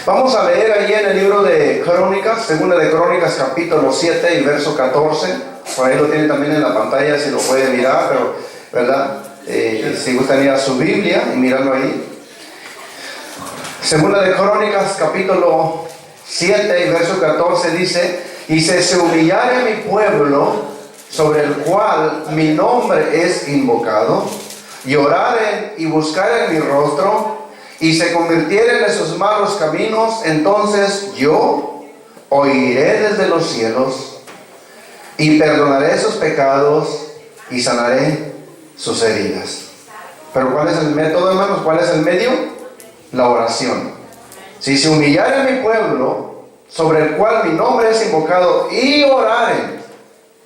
Vamos a leer ahí en el libro de Crónicas, segunda de Crónicas, capítulo 7 y verso 14. Por ahí lo tienen también en la pantalla, si lo pueden mirar, pero, ¿verdad? Si gustan ir a su Biblia y mirarlo ahí. Segunda de Crónicas, capítulo 7 y verso 14 dice: y si se humillare mi pueblo, sobre el cual mi nombre es invocado, y oraren y buscaren mi rostro, y se convirtieren en sus malos caminos, entonces yo oiré desde los cielos, y perdonaré sus pecados, y sanaré sus heridas. Pero ¿cuál es el método, hermanos? ¿Cuál es el medio? La oración. Si se humillare mi pueblo, sobre el cual mi nombre es invocado, y oraren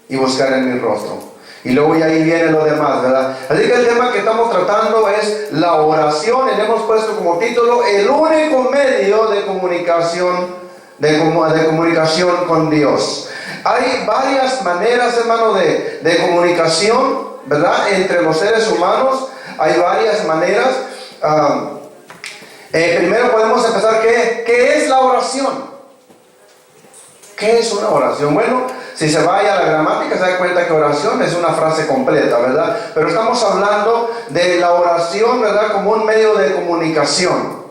y buscaren mi rostro. Y luego ya ahí viene lo demás, ¿verdad? Así que el tema que estamos tratando es la oración, y le hemos puesto como título el único medio de comunicación, de comunicación con Dios. Hay varias maneras, hermano, de comunicación, ¿verdad? Entre los seres humanos hay varias maneras. Primero podemos empezar, ¿qué es la oración? ¿Qué es una oración? Bueno, si se vaya a la gramática se da cuenta que oración es una frase completa, ¿verdad? Pero estamos hablando de la oración, ¿verdad? Como un medio de comunicación.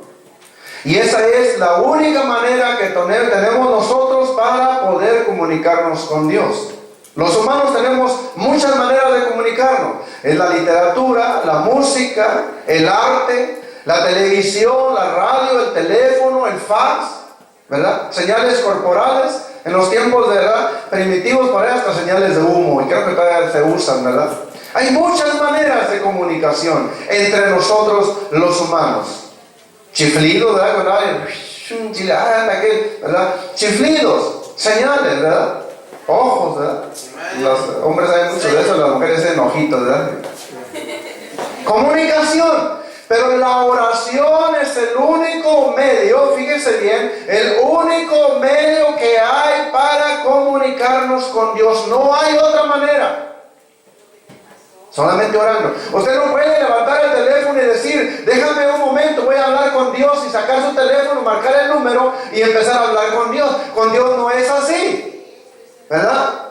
Y esa es la única manera que tenemos nosotros para poder comunicarnos con Dios. Los humanos tenemos muchas maneras de comunicarnos. Es la literatura, la música, el arte, la televisión, la radio, el teléfono, el fax, ¿verdad? Señales corporales. En los tiempos, ¿verdad?, primitivos, por ahí hasta señales de humo, y creo que todavía se usan, ¿verdad? Hay muchas maneras de comunicación entre nosotros los humanos. Chiflidos, ¿verdad? Cuando hay, ¿verdad? Chiflidos, señales, ¿verdad? Ojos, ¿verdad? Los hombres saben mucho de eso, las mujeres tienen ojitos, ¿verdad? Comunicación. Pero la oración es el único medio, fíjense bien, el único medio que hay para comunicarnos con Dios. No hay otra manera. Solamente orando. Usted no puede levantar el teléfono y decir, déjame un momento, voy a hablar con Dios, y sacar su teléfono, marcar el número y empezar a hablar con Dios. Con Dios no es así, ¿verdad?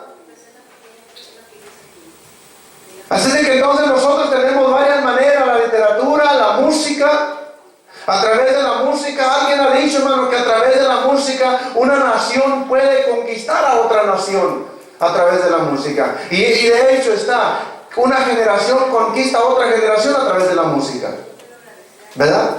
Así de que entonces nosotros tenemos varias maneras: la literatura, la música. A través de la música, alguien ha dicho, hermano, que a través de la música una nación puede conquistar a otra nación a través de la música. Y de hecho está, una generación conquista a otra generación a través de la música, ¿verdad?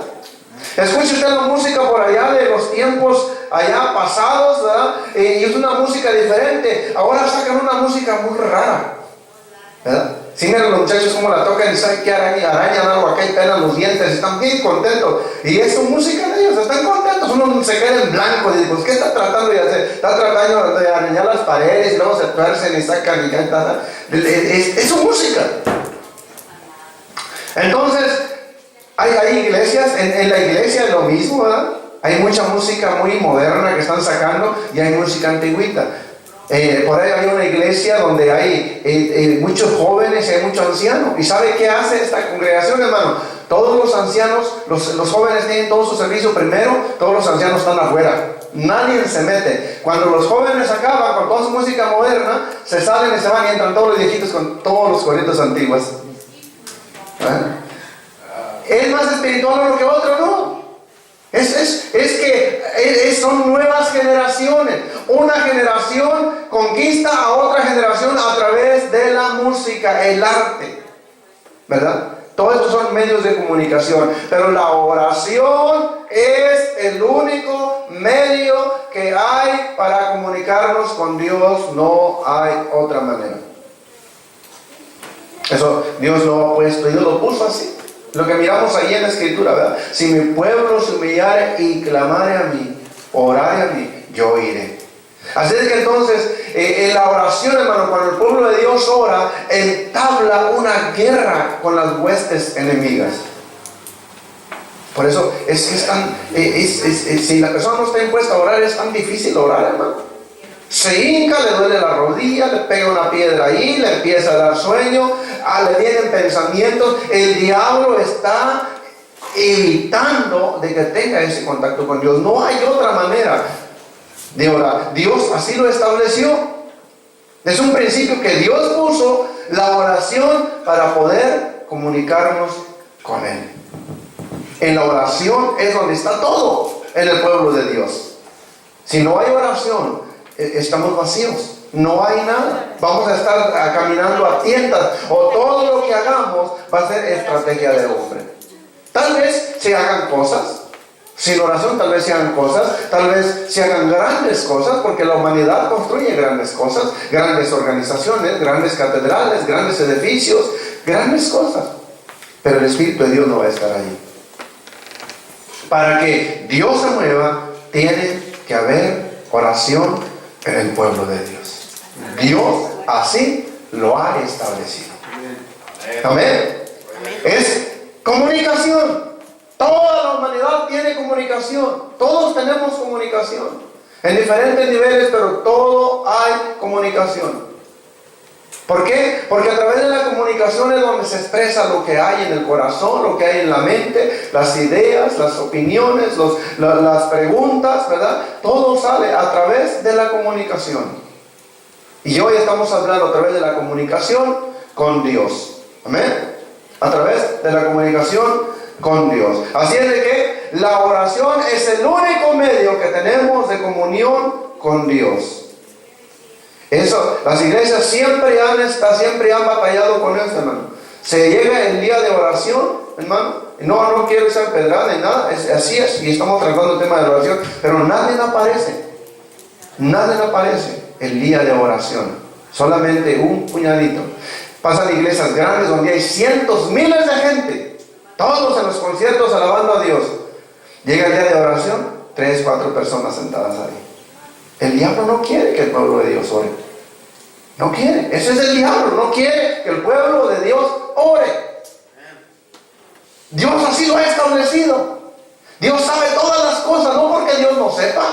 Escuche usted la música por allá de los tiempos allá pasados, ¿verdad? Y es una música diferente. Ahora sacan una música muy rara, ¿verdad? Si miren los muchachos cómo la tocan y saben que arañan algo acá y pelan los dientes, están bien contentos. Y es su música de ellos, están contentos. Uno se queda en blanco y dice, pues, ¿qué está tratando de hacer? Está tratando de arañar las paredes y luego se tuercen y sacan y cantan. Es su música. Entonces, hay iglesias, en la iglesia es lo mismo, ¿verdad? Hay mucha música muy moderna que están sacando y hay música antigüita. Por ahí hay una iglesia donde hay muchos jóvenes y hay muchos ancianos. ¿Y sabe qué hace esta congregación, hermano? Todos los ancianos, los jóvenes tienen todo su servicio primero, todos los ancianos están afuera. Nadie se mete. Cuando los jóvenes acaban con toda su música moderna, se salen y se van y entran todos los viejitos con todos los coritos antiguos. ¿Es más espiritual uno que otro? No. Es que son nuevas generaciones. Una generación conquista a otra generación a través de la música, el arte, ¿verdad? Todos estos son medios de comunicación. Pero la oración es el único medio que hay para comunicarnos con Dios. No hay otra manera. Eso Dios lo ha puesto, Dios lo puso así. Lo que miramos ahí en la escritura, ¿verdad? Si mi pueblo se humillare y clamare a mí, orare a mí, yo iré. Así es que entonces, en la oración, hermano, cuando el pueblo de Dios ora, entabla una guerra con las huestes enemigas. Por eso es que es tan, si la persona no está impuesta a orar, es tan difícil orar, hermano. Se hinca, le duele la rodilla, le pega una piedra ahí, le empieza a dar sueño, le vienen pensamientos. El diablo está evitando de que tenga ese contacto con Dios. No hay otra manera de orar. Dios así lo estableció. Es un principio que Dios puso, la oración, para poder comunicarnos con Él. En la oración es donde está todo en el pueblo de Dios. Si no hay oración, estamos vacíos. No hay nada. Vamos a estar caminando a tientas, o todo lo que hagamos va a ser estrategia de hombre. Tal vez se hagan cosas, sin oración tal vez se hagan cosas, tal vez se hagan grandes cosas, porque la humanidad construye grandes cosas, grandes organizaciones, grandes catedrales, grandes edificios, grandes cosas. Pero el Espíritu de Dios no va a estar ahí. Para que Dios se mueva, tiene que haber oración en el pueblo de Dios. Dios así lo ha establecido. Amén. Es comunicación. Toda la humanidad tiene comunicación. Todos tenemos comunicación. En diferentes niveles, pero todo hay comunicación. ¿Por qué? Porque a través de la comunicación es donde se expresa lo que hay en el corazón, lo que hay en la mente, las ideas, las opiniones, las preguntas, ¿verdad? Todo sale a través de la comunicación. Y hoy estamos hablando a través de la comunicación con Dios. Amén. A través de la comunicación con Dios. Así es de que la oración es el único medio que tenemos de comunión con Dios. Eso, las iglesias siempre han batallado con esto, hermano. Se llega el día de oración, hermano. No quiero ser pedrada ni nada. Así es, y estamos tratando el tema de la oración. Pero nadie aparece. Nadie aparece el día de oración. Solamente un puñadito. Pasan iglesias grandes donde hay cientos, miles de gente. Todos en los conciertos alabando a Dios. Llega el día de oración, 3, 4 personas sentadas ahí. El diablo no quiere que el pueblo de Dios ore. No quiere. Ese es el diablo. No quiere que el pueblo de Dios ore. Dios así lo ha establecido. Dios sabe todas las cosas, no porque Dios no sepa.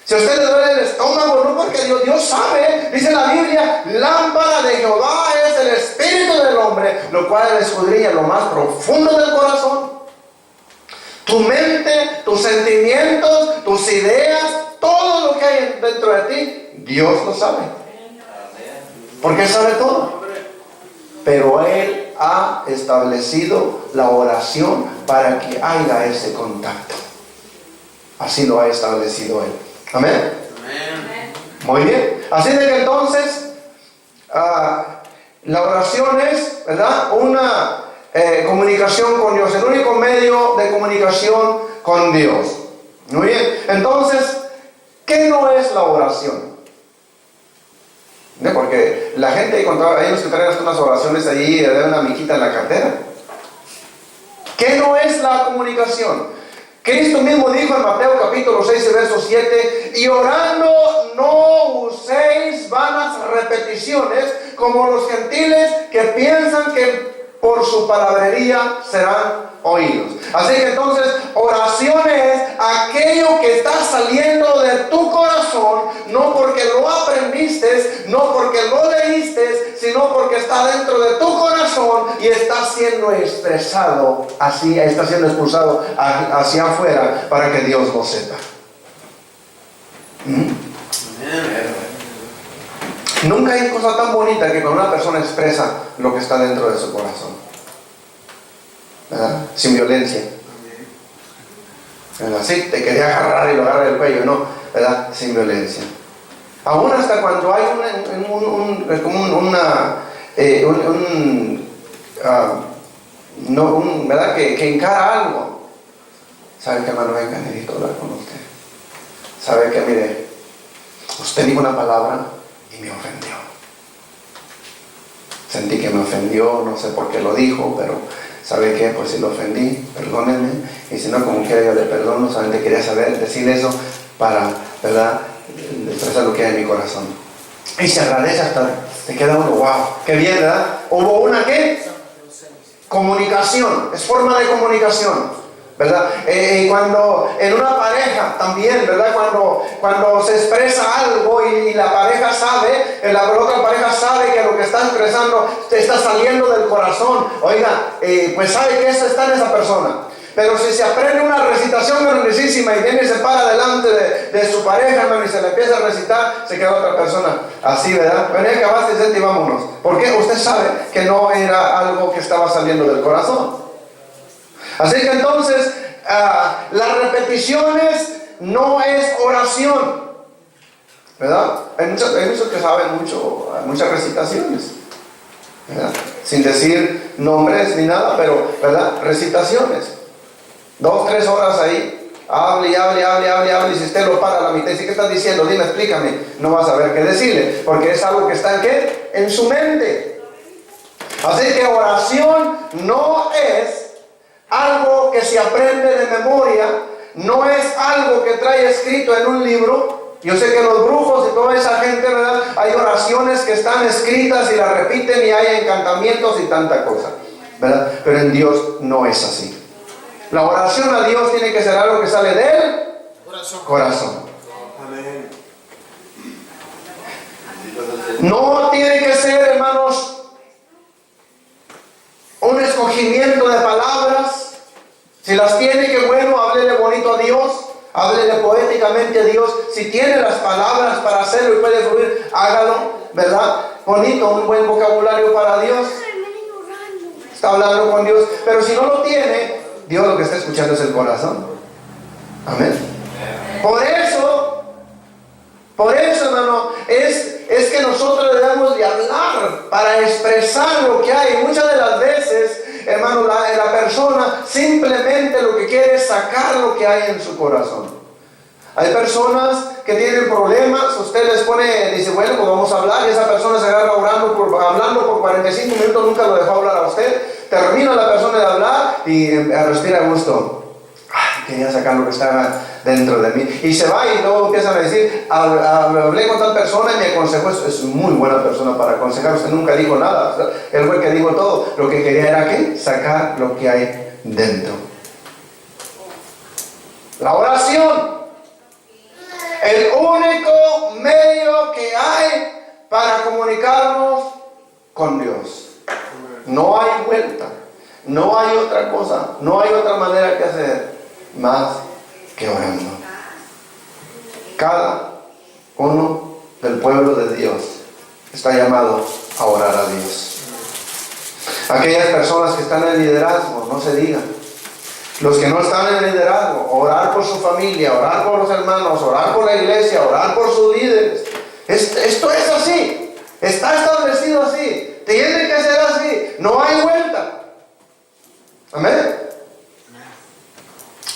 Si a usted le duele el estómago, no porque Dios sabe. Dice la Biblia, lámpara de Jehová es el espíritu del hombre, lo cual escudriña lo más profundo del corazón. Tu mente, tus sentimientos, tus ideas, todo lo que hay dentro de ti, Dios lo sabe. Porque Él sabe todo. Pero Él ha establecido la oración para que haya ese contacto. Así lo ha establecido Él. Amén. Muy bien. Así de que entonces la oración es, ¿verdad?, una comunicación con Dios, el único medio de comunicación con Dios. Muy bien. Entonces, ¿qué no es la oración? Porque la gente, cuando hay unos que traen unas oraciones allí, de una miquita en la cartera. ¿Qué no es la comunicación? Cristo mismo dijo en Mateo capítulo 6 verso 7, y orando no uséis vanas repeticiones como los gentiles que piensan que por su palabrería serán oídos. Así que entonces oración es aquello que está saliendo de tu corazón, no porque lo aprendiste, no porque lo leíste, sino porque está dentro de tu corazón y está siendo expresado así, está siendo expulsado hacia afuera para que Dios lo sepa. Nunca hay cosa tan bonita que cuando una persona expresa lo que está dentro de su corazón, ¿verdad? Sin violencia, ¿verdad? Sí, te quería agarrar y lo agarra del cuello, no, ¿verdad? Sin violencia. Aún hasta cuando hay ¿verdad? Que encara algo. ¿Sabe qué, hermano? Venga, necesito hablar con usted. ¿Sabe qué? Mire, usted dijo una palabra y me ofendió. Sentí que me ofendió, no sé por qué lo dijo, pero ¿sabe qué? Pues si lo ofendí, perdónenme. Y si no, como quiera yo le perdono. Solamente quería decirle eso para, ¿verdad?, expresar lo que hay en mi corazón. Y se agradece hasta, te queda uno, wow, qué bien, ¿verdad? Hubo una, ¿qué? Comunicación, es forma de comunicación. ¿Verdad? Y cuando en una pareja también, ¿verdad? Cuando se expresa algo y la pareja sabe, la otra pareja sabe que lo que está expresando está saliendo del corazón. Oiga, pues sabe que eso está en esa persona. Pero si se aprende una recitación grandísima y viene y se para delante de su pareja, hermano, y se le empieza a recitar, se queda otra persona así, ¿verdad? Bueno, ya acabaste, gente, y vámonos. Porque usted sabe que no era algo que estaba saliendo del corazón. Así que entonces, las repeticiones no es oración, ¿verdad? Hay muchos que saben muchas recitaciones, ¿verdad? Sin decir nombres ni nada, pero, ¿verdad? Recitaciones. 2, 3 horas ahí, hable, y si usted lo para a la mitad y dice, ¿qué estás diciendo? Dime, explícame. No va a saber qué decirle, porque es algo que está ¿en qué? En su mente. Así que oración no es algo que se aprende de memoria, no es algo que trae escrito en un libro. Yo sé que los brujos y toda esa gente, ¿verdad? Hay oraciones que están escritas y las repiten y hay encantamientos y tanta cosa, ¿verdad? Pero en Dios no es así. La oración a Dios tiene que ser algo que sale del corazón. Amén. No tiene que ser, hermanos, un escogimiento de palabras. Si las tiene, que bueno, háblele bonito a Dios, háblele poéticamente a Dios. Si tiene las palabras para hacerlo y puede fluir, hágalo, ¿verdad? Bonito, un buen vocabulario para Dios. Está hablando con Dios. Pero si no lo tiene, Dios lo que está escuchando es el corazón. Amén. Por eso, hermano, es que nosotros debemos de hablar para expresar lo que hay. Muchas de las veces, hermano, la persona simplemente lo que quiere es sacar lo que hay en su corazón. Hay personas que tienen problemas, usted les pone, dice, bueno, pues vamos a hablar, y esa persona se agarra hablando por 45 minutos, nunca lo dejó hablar a usted. Termina la persona de hablar y respira a gusto. Quería sacar lo que estaba dentro de mí. Y se va y luego empiezan a decir, hablé con tal persona y me aconsejó. Es muy buena persona para aconsejar. Usted nunca dijo nada. Él fue el que dijo todo. Lo que quería era ¿qué? Sacar lo que hay dentro. La oración. El único medio que hay para comunicarnos con Dios. No hay vuelta, no hay otra cosa, no hay otra manera que hacer más que orando. Cada uno del pueblo de Dios está llamado a orar a Dios. Aquellas personas que están en liderazgo, no se digan. Los que no están en liderazgo, orar por su familia, orar por los hermanos, orar por la iglesia, orar por sus líderes. Esto es así, está establecido así. Tiene que ser así, no hay vuelta. Amén.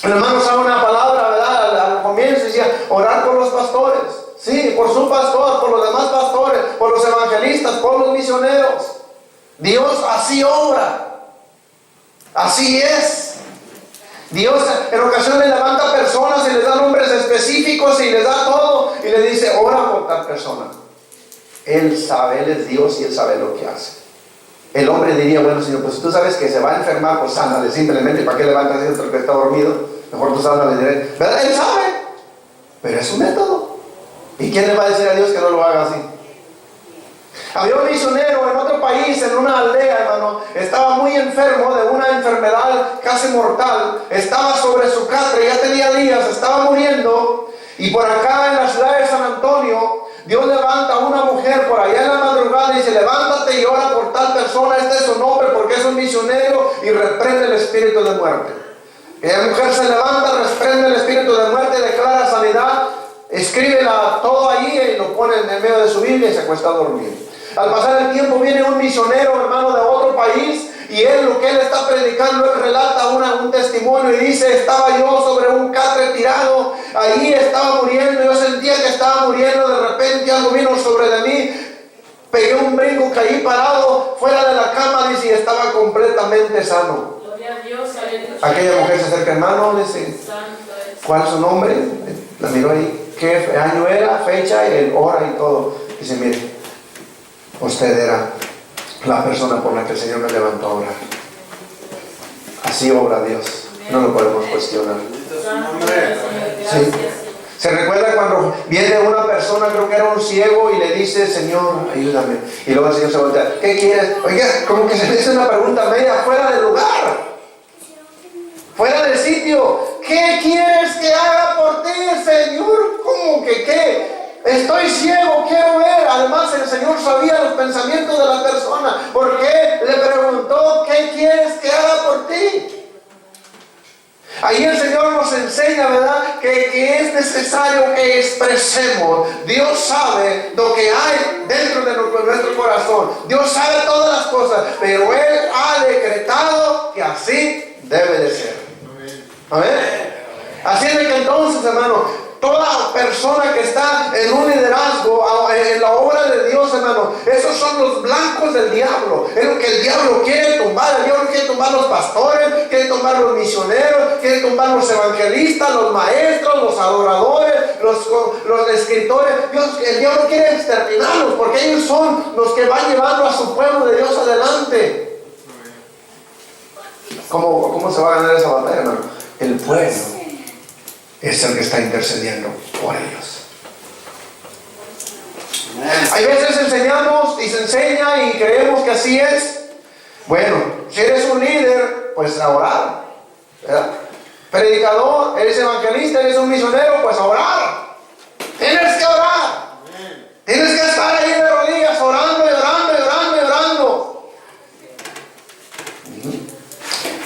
El hermano sabe una palabra, ¿verdad? Al comienzo decía, orar por los pastores. Sí, por su pastor, por los demás pastores, por los evangelistas, por los misioneros. Dios así obra. Así es. Dios en ocasiones levanta personas y les da nombres específicos y les da todo y le dice, ora por tal persona. Él sabe, Él es Dios y Él sabe lo que hace. El hombre diría, bueno, Señor, pues tú sabes que se va a enfermar, pues sánale simplemente. ¿Para qué levantas a otro que está dormido? Mejor tú sánale directo. ¿Verdad? Él sabe, pero es un método. ¿Y quién le va a decir a Dios que no lo haga así? Había un misionero en otro país, en una aldea, hermano, estaba muy enfermo de una enfermedad casi mortal, estaba sobre su catre, ya tenía días, estaba muriendo, y por acá en la ciudad de San Antonio, Dios levanta a una mujer por allá en la madrugada y dice, levántate y ora por tal persona, este es su nombre porque es un misionero, y reprende el espíritu de muerte. Y la mujer se levanta, reprende el espíritu de muerte, declara sanidad, escribe todo allí y lo pone en el medio de su Biblia y se acuesta a dormir. Al pasar el tiempo viene un misionero, hermano, de otro país, y lo que él está predicando, él relata un testimonio y dice, estaba yo sobre un catre tirado, ahí estaba muriendo, yo sentía que estaba muriendo, de repente algo vino sobre de mí, pegué un brinco, caí parado fuera de la cama, dice, y estaba completamente sano. Gloria a Dios, aleluya. Aquella mujer se acerca, hermano, dice, ¿cuál es su nombre? La miró ahí, qué año era, fecha, y el hora y todo. Dice, mire, usted era la persona por la que el Señor me levantó a orar. Así obra Dios. No lo podemos cuestionar. Sí. Se recuerda cuando viene una persona, creo que era un ciego, y le dice, Señor, ayúdame. Y luego el Señor se voltea, ¿qué quieres? Oiga, como que se le dice una pregunta media fuera de lugar. fuera del sitio. ¿Qué quieres que haga por ti, Señor? ¿Cómo que qué? Estoy ciego, quiero ver. Además, el Señor sabía los pensamientos de la persona. ¿Por qué? Le preguntó, ¿qué quieres que haga por ti? Ahí el Señor nos enseña, ¿verdad?, que es necesario que expresemos. Dios sabe lo que hay dentro de nuestro corazón. Dios sabe todas las cosas, pero Él ha decretado que así debe de ser. Amén. Así es de que entonces, hermano, toda persona que está en un liderazgo, en la obra de Dios, hermano, esos son los blancos del diablo. Es lo que el diablo quiere tumbar. El diablo quiere tumbar los pastores, quiere tumbar los misioneros, quiere tumbar los evangelistas, los maestros, los adoradores, los escritores. El diablo quiere exterminarlos porque ellos son los que van llevando a su pueblo de Dios adelante. ¿Cómo se va a ganar esa batalla, hermano? El pueblo es el que está intercediendo por ellos. Hay veces enseñamos y se enseña y creemos que así es. Bueno, si eres un líder, pues a orar, ¿verdad? Predicador, eres evangelista, eres un misionero, pues a orar. Tienes que orar. Tienes que estar ahí de rodillas orando y orando y orando y orando.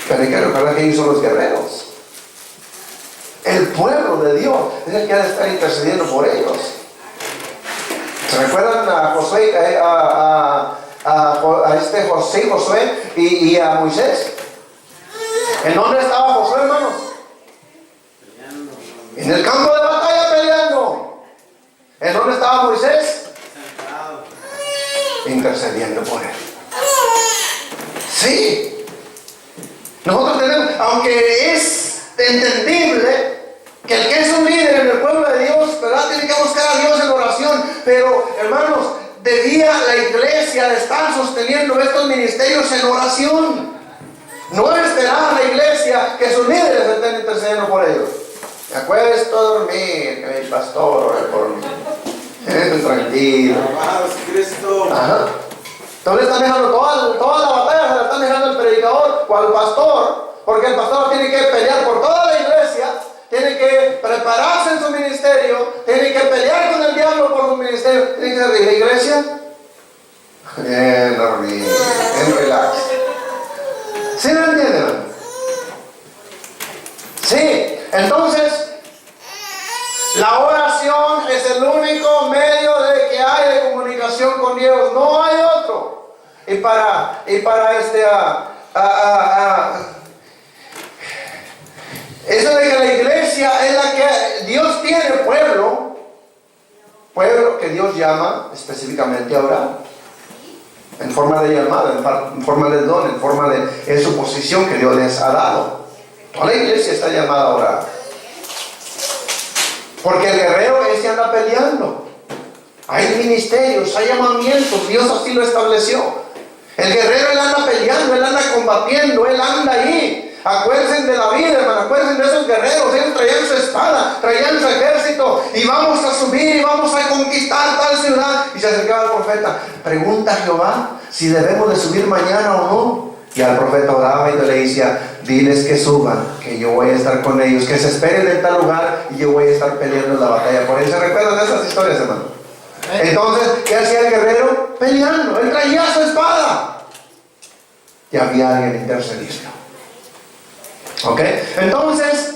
Pero hay que recordar que ellos son los guerreros. El pueblo de Dios es el que ha de estar intercediendo por ellos. ¿Se recuerdan a Josué, Josué y a Moisés? ¿En dónde estaba Josué, hermanos? En el campo de batalla peleando. ¿En dónde estaba Moisés? Intercediendo por él. Sí. Nosotros tenemos, aunque es entendible que el que es un líder en el pueblo de Dios, ¿verdad?, tiene que buscar a Dios en oración. Pero, hermanos, debía la iglesia de estar sosteniendo estos ministerios en oración. No esperar a la iglesia que sus líderes estén intercediendo por ellos. Me acuesto a dormir, que mi pastor ore por mí. Tranquilo. Ajá. Entonces están dejando toda la batalla, se la están dejando el predicador o al pastor, porque el pastor tiene que pelear por toda la iglesia. Tiene que prepararse en su ministerio, tiene que pelear con el diablo por su ministerio. Tiene que ser de la iglesia. Bien, dormir, bien relax. ¿Sí me entienden? Sí, entonces la oración es el único medio de que hay de comunicación con Dios. No hay otro. Y para eso de que la iglesia es la que Dios tiene pueblo que Dios llama específicamente a orar, en forma de llamada, en forma de don, en forma de su posición que Dios les ha dado. Toda la iglesia está llamada a orar, porque el guerrero ese anda peleando. Hay ministerios, hay llamamientos, Dios así lo estableció. El guerrero, él anda peleando, él anda combatiendo, él anda ahí. Acuérdense de la vida, hermano, acuérdense de esos guerreros. Ellos traían su espada, traían su ejército, y vamos a subir y vamos a conquistar tal ciudad. Y se acercaba el profeta, pregunta a Jehová si debemos de subir mañana o no. Y al profeta oraba y le decía, diles que suban, que yo voy a estar con ellos, que se esperen en tal lugar y yo voy a estar peleando la batalla por ellos. ¿Se recuerdan de esas historias, hermano? Entonces, ¿qué hacía el guerrero? Peleando, él traía su espada. Y había alguien intercediendo. ¿Ok? Entonces,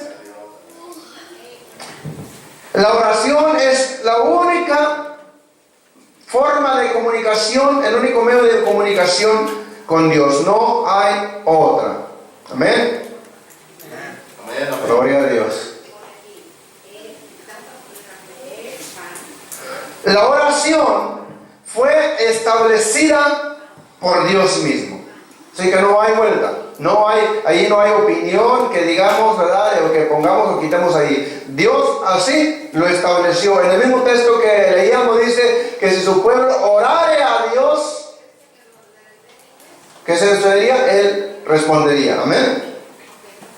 la oración es la única forma de comunicación, el único medio de comunicación con Dios. No hay otra. Amén. Gloria a Dios. La oración fue establecida por Dios mismo. Así que no hay vuelta. Ahí no hay opinión que digamos, ¿verdad?, o que pongamos o quitemos ahí. Dios así lo estableció. En el mismo texto que leíamos dice que si su pueblo orare a Dios, ¿qué se sucedería? Él respondería. Amén.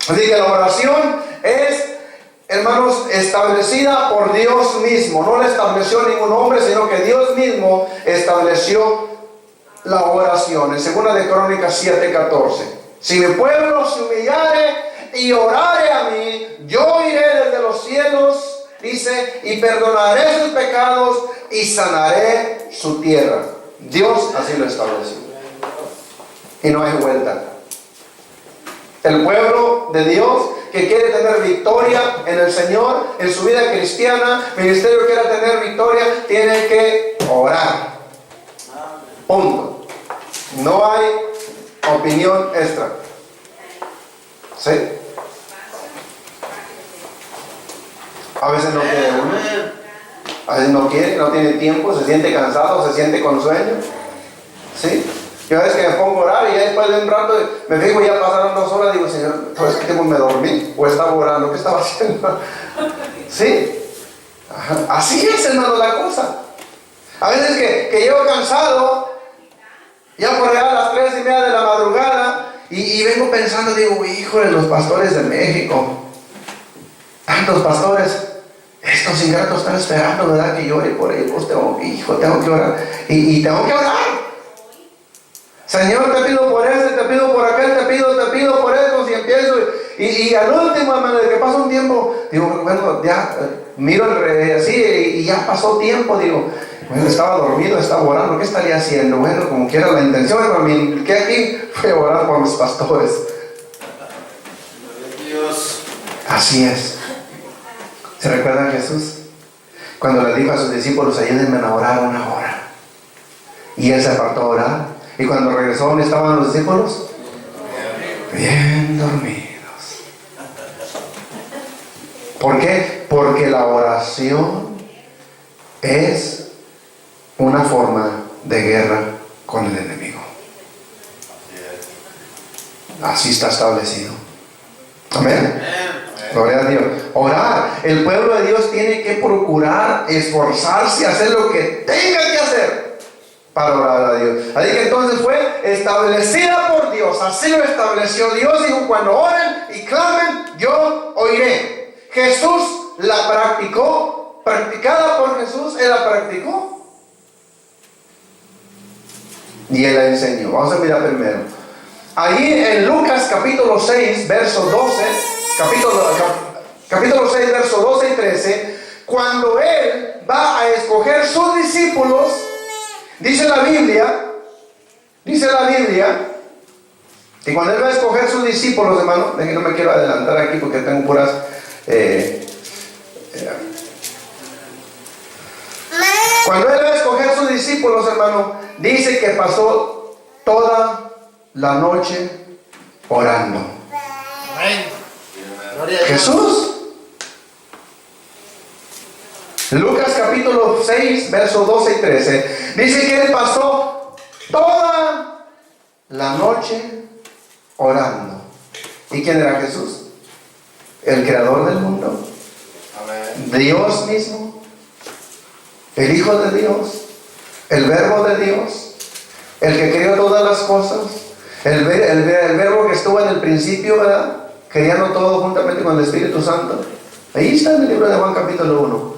Así que la oración es, hermanos, establecida por Dios mismo. No la estableció ningún hombre, sino que Dios mismo estableció la oración. En 2 de Crónicas 7:14. Si mi pueblo se humillare y orare a mí, yo iré desde los cielos, dice, y perdonaré sus pecados y sanaré su tierra. Dios así lo estableció. Y no hay vuelta. El pueblo de Dios que quiere tener victoria en el Señor, en su vida cristiana, ministerio quiere tener victoria, tiene que orar. Punto. No hay opinión extra. ¿Sí? A veces no quiere uno. A veces no quiere, no tiene tiempo, se siente cansado, se siente con sueño. ¿Sí? Yo a veces que me pongo a orar y ya después de un rato me fijo, ya pasaron 2 horas, digo, Señor, todo este tiempo me dormí o estaba orando, ¿qué estaba haciendo? ¿Sí? Ajá. Así es, hermano, la cosa. A veces que llego cansado, ya por allá a las 3:30 de la madrugada, y vengo pensando, digo, híjole, los pastores de México, tantos pastores, estos ingratos están esperando, ¿verdad? Que llore por ellos. Tengo que orar. Y tengo que orar. Señor, te pido por este, te pido por aquel, te pido por esto. Y empiezo. Y al último, hermano, de que pasa un tiempo, digo, bueno, ya miro así y ya pasó tiempo. Digo, bueno, estaba dormido, estaba orando, ¿qué estaría haciendo? Bueno, como quiera la intención, bueno, que aquí fue orar por los pastores. Así es. ¿Se recuerdan Jesús? Cuando le dijo a sus discípulos, ayúdenme a orar 1 hora. Y él se apartó a orar. Y cuando regresó, ¿dónde estaban los discípulos? Bien dormidos. ¿Por qué? Porque la oración es una forma de guerra con el enemigo. Así está establecido. Amén. Gloria a Dios. Orar. El pueblo de Dios tiene que procurar esforzarse, hacer lo que tenga que hacer para orar a Dios. Así que entonces fue establecida por Dios. Así lo estableció Dios. Dijo, cuando oren y clamen, yo oiré. Jesús la practicó. Practicada por Jesús, Él la practicó. Y Él la enseñó. Vamos a mirar primero. Ahí en Lucas capítulo 6, verso 12. Capítulo 6, verso 12 y 13, cuando Él va a escoger sus discípulos, dice la Biblia, que cuando Él va a escoger sus discípulos, hermano, no me quiero adelantar aquí porque tengo puras, cuando Él va a escoger sus discípulos, hermano, dice que pasó toda la noche orando. Amén. Jesús. Lucas capítulo 6, versos 12 y 13. Dice que Él pasó toda la noche orando. ¿Y quién era Jesús? El creador del mundo. Amén. Dios mismo. El Hijo de Dios. El Verbo de Dios. El que creó todas las cosas. El Verbo que estuvo en el principio, ¿verdad? Creando todo juntamente con el Espíritu Santo. Ahí está en el libro de Juan capítulo 1.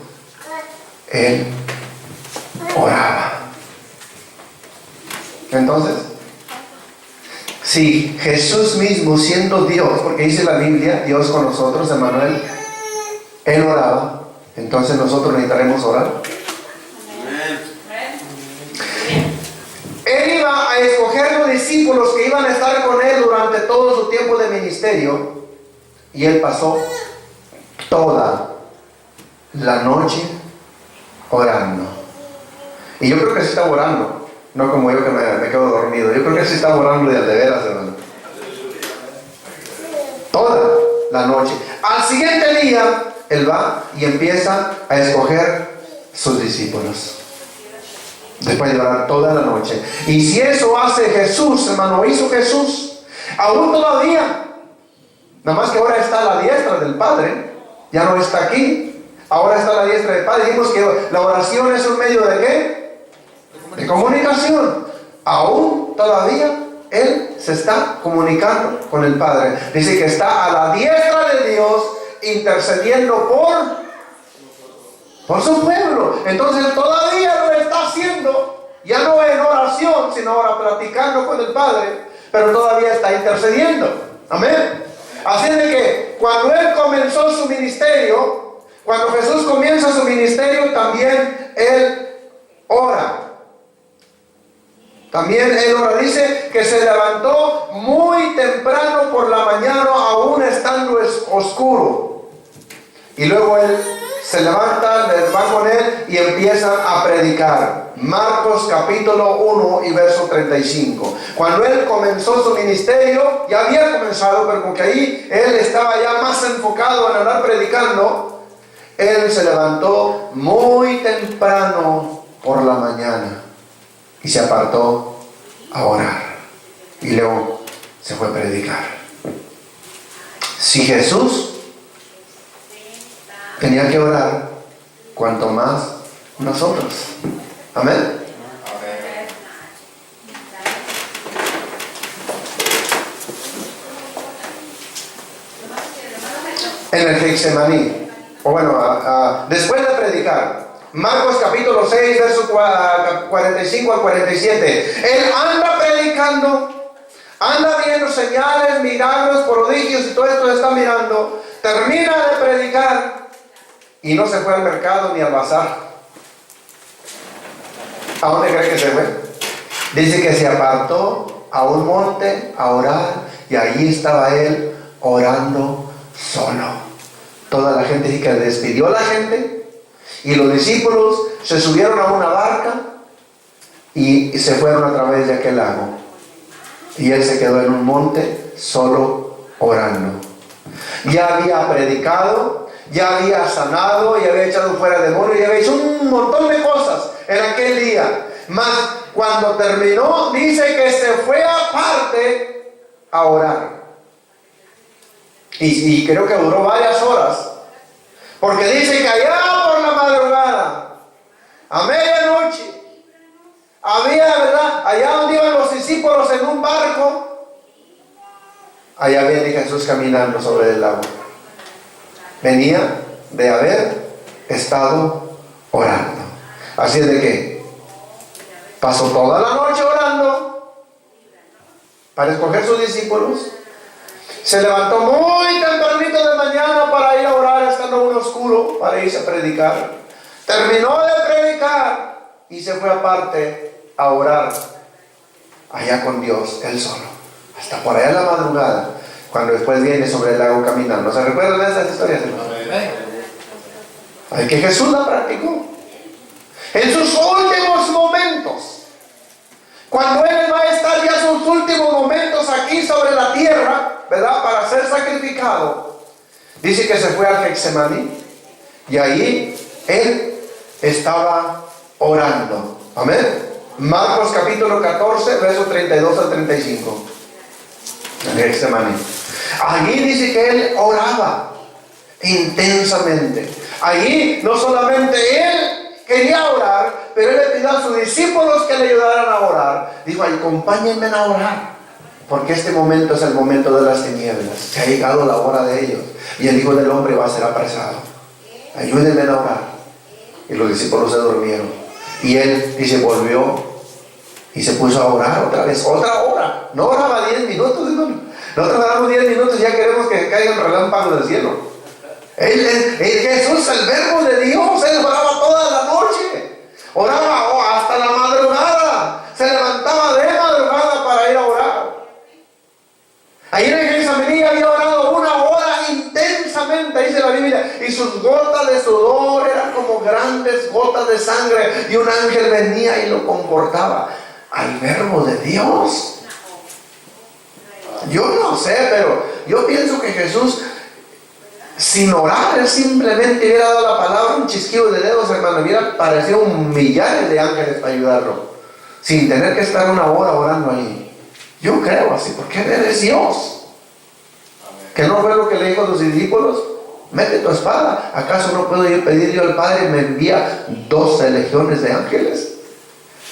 Él oraba. Entonces, si Jesús mismo siendo Dios, porque dice la Biblia, Dios con nosotros, Emmanuel, Él oraba, entonces nosotros necesitaremos orar. Él iba a escoger los discípulos que iban a estar con Él durante todo su tiempo de ministerio. Y Él pasó toda la noche orando. Y yo creo que sí estaba orando. No como yo que me quedo dormido. Yo creo que sí estaba orando de veras, hermano. Toda la noche. Al siguiente día, Él va y empieza a escoger sus discípulos. Después de orar toda la noche. Y si eso hace Jesús, hermano, hizo Jesús, aún todavía. Nada más que ahora está a la diestra del Padre. Ya no está aquí. Ahora está a la diestra del Padre. Dijimos que la oración es un medio de ¿qué? De comunicación. Aún todavía Él se está comunicando con el Padre. Dice que está a la diestra de Dios intercediendo por su pueblo. Entonces Él todavía lo está haciendo. Ya no en oración, sino ahora platicando con el Padre. Pero todavía está intercediendo. Amén. Así de que cuando Él comenzó su ministerio, cuando Jesús comienza su ministerio, también Él ora. También Él ora. Dice que se levantó muy temprano por la mañana, aún estando oscuro. Y luego Él se levanta, van con Él y empiezan a predicar. Marcos capítulo 1 y verso 35. Cuando Él comenzó su ministerio, ya había comenzado, pero porque ahí Él estaba ya más enfocado en andar predicando, Él se levantó muy temprano por la mañana y se apartó a orar. Y luego se fue a predicar. Si Jesús tenía que orar, cuanto más nosotros. Amén. En el Getsemaní, o bueno, después de predicar, Marcos capítulo 6, verso 45 al 47, Él anda predicando, anda viendo señales, milagros, prodigios y todo esto está mirando, termina de predicar y no se fue al mercado ni al bazar. ¿A dónde cree que se fue? Dice que se apartó a un monte a orar y allí estaba Él orando solo. Toda la gente dice que despidió a la gente y los discípulos se subieron a una barca y se fueron a través de aquel lago. Y Él se quedó en un monte solo orando. Ya había predicado, ya había sanado, ya había echado fuera demonios, ya había hecho un montón de cosas en aquel día. Mas cuando terminó, dice que se fue aparte a orar. Y creo que duró varias horas. Porque dice que allá por la madrugada, a medianoche, había, ¿verdad? Allá donde iban los discípulos en un barco, allá viene Jesús caminando sobre el agua. Venía de haber estado orando. Así es de que pasó toda la noche orando para escoger sus discípulos. Se levantó muy tempranito de mañana para ir a orar, estando aún oscuro, para irse a predicar. Terminó de predicar y se fue aparte a orar allá con Dios, él solo. Hasta por allá en la madrugada, cuando después viene sobre el lago caminando. ¿Se recuerdan de esas historias? Ay, que Jesús la practicó. En sus últimos momentos, cuando Él va a estar ya sus últimos momentos aquí sobre la tierra, ¿verdad? Para ser sacrificado. Dice que se fue al Getsemaní y ahí Él estaba orando. Amén. Marcos capítulo 14, versos 32 al 35. El Getsemaní. Allí dice que Él oraba intensamente. Allí no solamente Él quería orar, pero Él le pidió a sus discípulos que le ayudaran a orar. Dijo: acompáñenme a orar, porque este momento es el momento de las tinieblas. Se ha llegado la hora de ellos y el Hijo del Hombre va a ser apresado. Ayúdenme a orar. Y los discípulos se durmieron. Y Él dice, volvió y se puso a orar otra vez, otra hora. No oraba 10 minutos, hermano. Nosotros oramos 10 minutos y ya queremos que caigan relámpagos del cielo. Jesús, el verbo de Dios, Él oraba toda la noche. Oraba hasta la madrugada. Se levantaba de madrugada para ir a orar. Ahí en el Getsemaní había orado 1 hora intensamente, dice la Biblia, y sus gotas de sudor eran como grandes gotas de sangre, y un ángel venía y lo confortaba. Al verbo de Dios. Yo no sé, pero yo pienso que Jesús, sin orar, Él simplemente hubiera dado la palabra, un chisquido de dedos, hermano, hubiera parecido millares de ángeles para ayudarlo, sin tener que estar 1 hora orando ahí. Yo creo así, porque Él es Dios. Que no fue lo que le dijo a los discípulos: mete tu espada. ¿Acaso no puedo yo pedir yo al Padre me envía 12 legiones de ángeles?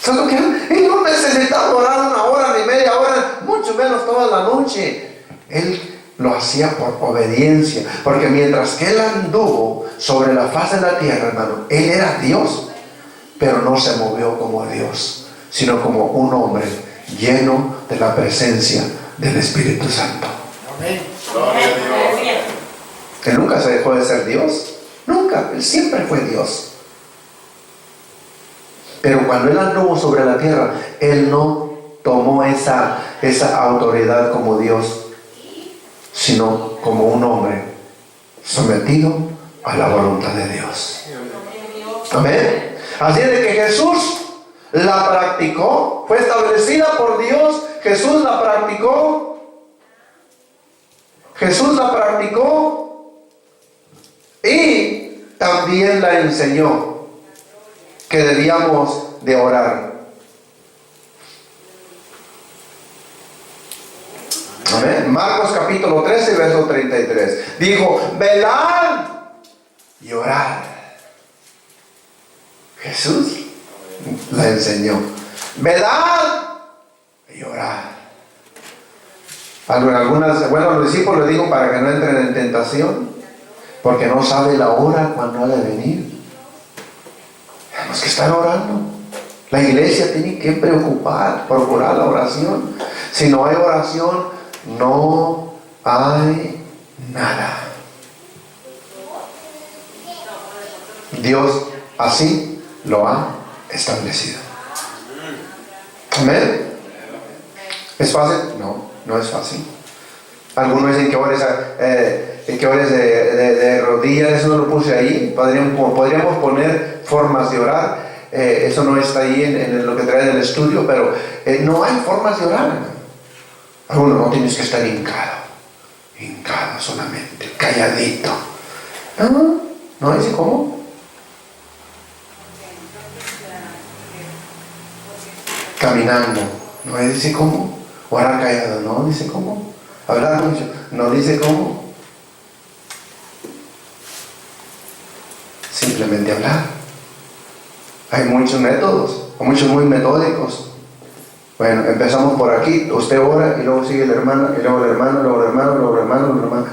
¿Sabes lo que Él no necesitaba orar 1 hora ni media hora, mucho menos toda la noche? Él lo hacía por obediencia, porque mientras que Él anduvo sobre la faz de la tierra, hermano, Él era Dios, pero no se movió como Dios, sino como un hombre lleno de la presencia del Espíritu Santo. Amén. Él nunca se dejó de ser Dios. Nunca. Él siempre fue Dios. Pero cuando Él anduvo sobre la tierra, Él no tomó esa autoridad como Dios, sino como un hombre sometido a la voluntad de Dios. Amén. Así de que Jesús la practicó, fue establecida por Dios. Jesús la practicó. Jesús la practicó y también la enseñó que debíamos de orar. Amén. Marcos capítulo 13, verso 33. Dijo, velad y orad. Jesús la enseñó. Velad y orad. Los discípulos le dijo para que no entren en tentación, porque no sabe la hora cuando ha de venir. Tenemos que estar orando. La iglesia tiene que procurar la oración. Si no hay oración, no hay nada. Dios así lo ha establecido. Amén. ¿Es fácil? No, no es fácil. Algunos dicen que ores de rodillas. Eso no lo puse ahí. Podríamos poner formas de orar. Eso no está ahí en lo que trae del estudio, pero no hay formas de orar. Algunos no tienes que estar hincado solamente, calladito. No dice cómo. Caminando, no dice cómo. Orar callado, no dice cómo. Hablar mucho, no dice cómo. Simplemente hablar. Hay muchos métodos, muchos muy metódicos. Bueno, empezamos por aquí, usted ora y luego sigue el hermano, y luego el hermano, luego el hermano, luego el hermano, luego el hermano.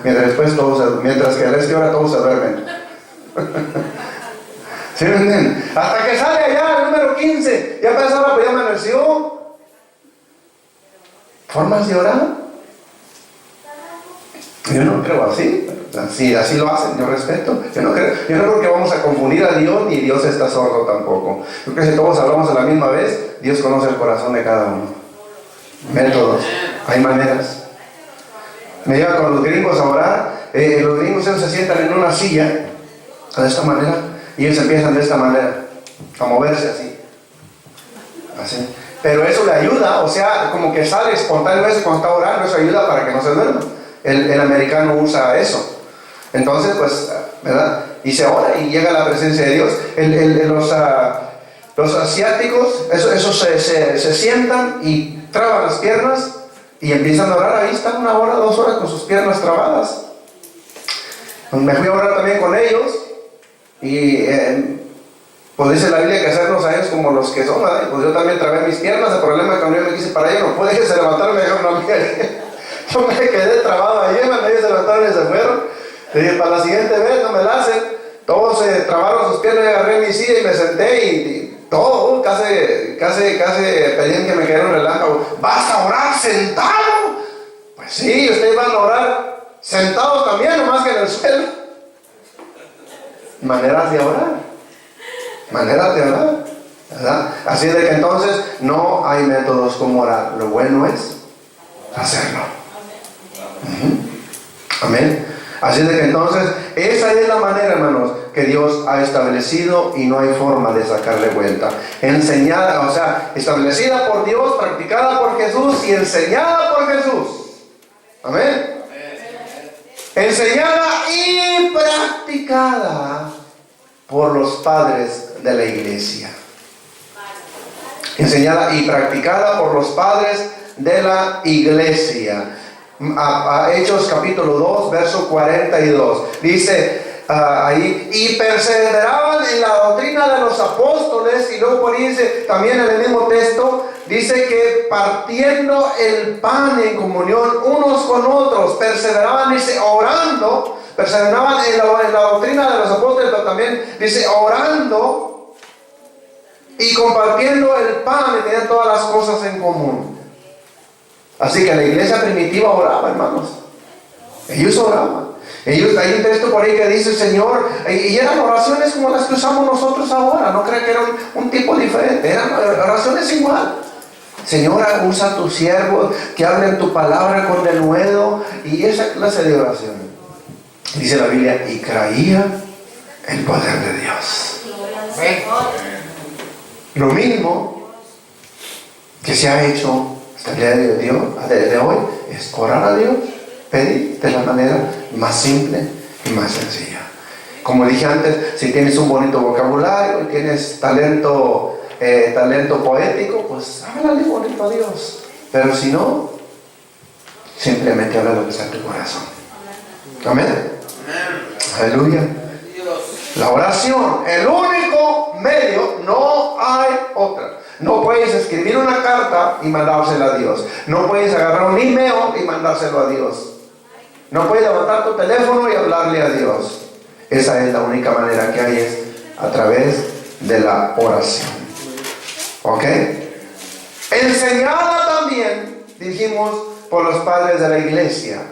Mientras que el resto de hora todos se duermen. ¿Sí me entienden? Hasta que sale allá el número 15, ya pasó la, pues ya amaneció. ¿Formas de orar? Yo no creo así. Así lo hacen, yo respeto. Yo no creo que vamos a confundir a Dios, ni Dios está sordo tampoco. Yo creo que si todos hablamos a la misma vez, Dios conoce el corazón de cada uno. Métodos, hay maneras. Me lleva con los gringos a orar. Los gringos se sientan en una silla de esta manera y ellos empiezan de esta manera a moverse así. Pero eso le ayuda, o sea, como que sale espontáneamente cuando está orando. Eso ayuda para que no se duerma. El americano usa eso. Entonces, pues, ¿verdad? Y se ora y llega a la presencia de Dios. Los asiáticos, esos se sientan y traban las piernas y empiezan a orar. Ahí están 1 hora, 2 horas con sus piernas trabadas. Me fui a orar también con ellos y pues dice la Biblia que hacernos a ellos como los que son, ¿verdad? Pues yo también trabé mis piernas. El problema es que cuando yo me quise para ellos, no pude, que se levantaron y me dijeron, no, mire, yo me quedé trabado allí, cuando ellos se levantaron y se fueron. Le dije, para la siguiente vez no me la hacen. Todos se trabaron sus piernas, y agarré mi silla y me senté y todo, casi pedían que me quedara un relámpago. ¿Vas a orar sentado? Pues sí, ustedes van a orar sentados también, nomás que en el suelo. Maneras de orar, ¿verdad? Así de que entonces no hay métodos como orar. Lo bueno es hacerlo. Amén. Así de que entonces esa es la manera, hermanos, que Dios ha establecido y no hay forma de sacarle vuelta. Enseñada, o sea, establecida por Dios, practicada por Jesús y enseñada por Jesús. Amén. Enseñada y practicada por los padres de la iglesia. Enseñada y practicada por los padres de la iglesia. A Hechos capítulo 2, verso 42. Dice ahí, y perseveraban en la doctrina de los apóstoles. Y luego por ahí dice, también en el mismo texto, dice que partiendo el pan en comunión unos con otros, perseveraban, dice, orando. Perseveraban en la doctrina de los apóstoles, pero también dice orando y compartiendo el pan, y tenían todas las cosas en común. Así que la iglesia primitiva oraba, hermanos. Ellos oraban. Hay un texto por ahí que dice, Señor, y eran oraciones como las que usamos nosotros ahora. No creo que era un tipo diferente, eran oraciones igual. Señor, usa a tus siervos que hablen tu palabra con denuedo, y esa clase de oraciones. Dice la Biblia, y creía el poder de Dios. Lo mismo que se ha hecho hasta el día de hoy es orar a Dios, pedir de la manera más simple y más sencilla. Como dije antes, si tienes un bonito vocabulario y tienes talento poético, pues háblale bonito a Dios. Pero si no, simplemente habla lo que está en tu corazón. Amén. Aleluya. La oración, el único medio, no hay otra. No puedes escribir una carta y mandársela a Dios. No puedes agarrar un email y mandárselo a Dios. No puedes levantar tu teléfono y hablarle a Dios. Esa es la única manera que hay, es a través de la oración. ¿Ok? Enseñada también, dijimos, por los padres de la iglesia.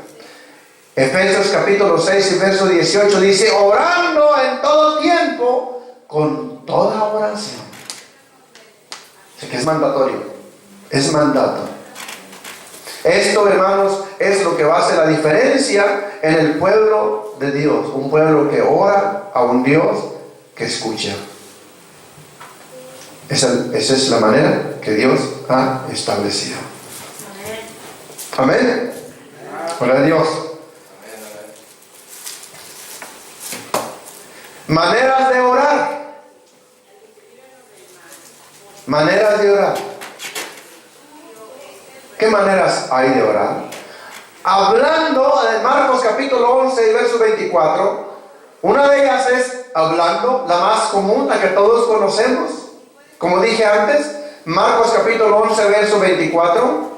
Efesios capítulo 6 y verso 18 dice, orando en todo tiempo, con toda oración. Así que es mandatorio, es mandato. Esto, hermanos, es lo que va a hacer la diferencia en el pueblo de Dios. Un pueblo que ora a un Dios que escucha. Esa es la manera que Dios ha establecido. Amén. Gloria a Dios. Maneras de orar. Maneras de orar. ¿Qué maneras hay de orar? Hablando, en Marcos capítulo 11 y verso 24, una de ellas es hablando, la más común, la que todos conocemos. Como dije antes, Marcos capítulo 11 verso 24.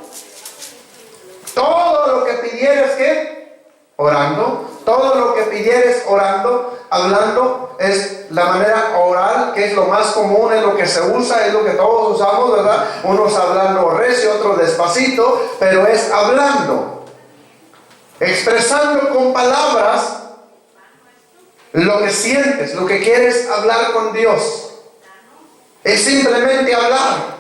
Todo lo que pidieres, ¿qué? Orando. Todo lo que pidieres orando, hablando, es la manera oral, que es lo más común, es lo que se usa, es lo que todos usamos, ¿verdad? Unos hablando recio, otros despacito, pero es hablando, expresando con palabras lo que sientes, lo que quieres hablar con Dios. Es simplemente hablar.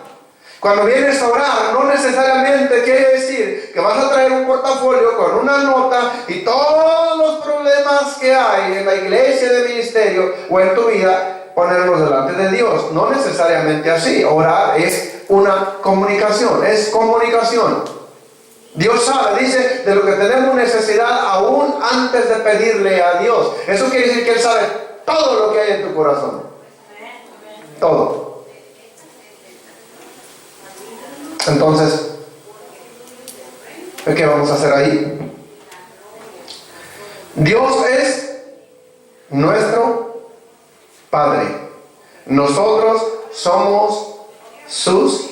Cuando vienes a orar, no necesariamente quiere decir que vas a traer un portafolio con una nota y todos los problemas que hay en la iglesia de ministerio o en tu vida, ponerlos delante de Dios. No necesariamente así. Orar es una comunicación, es comunicación. Dios sabe, dice, de lo que tenemos necesidad aún antes de pedirle a Dios. Eso quiere decir que Él sabe todo lo que hay en tu corazón. Todo. Entonces, ¿qué vamos a hacer ahí? Dios es nuestro Padre. Nosotros somos sus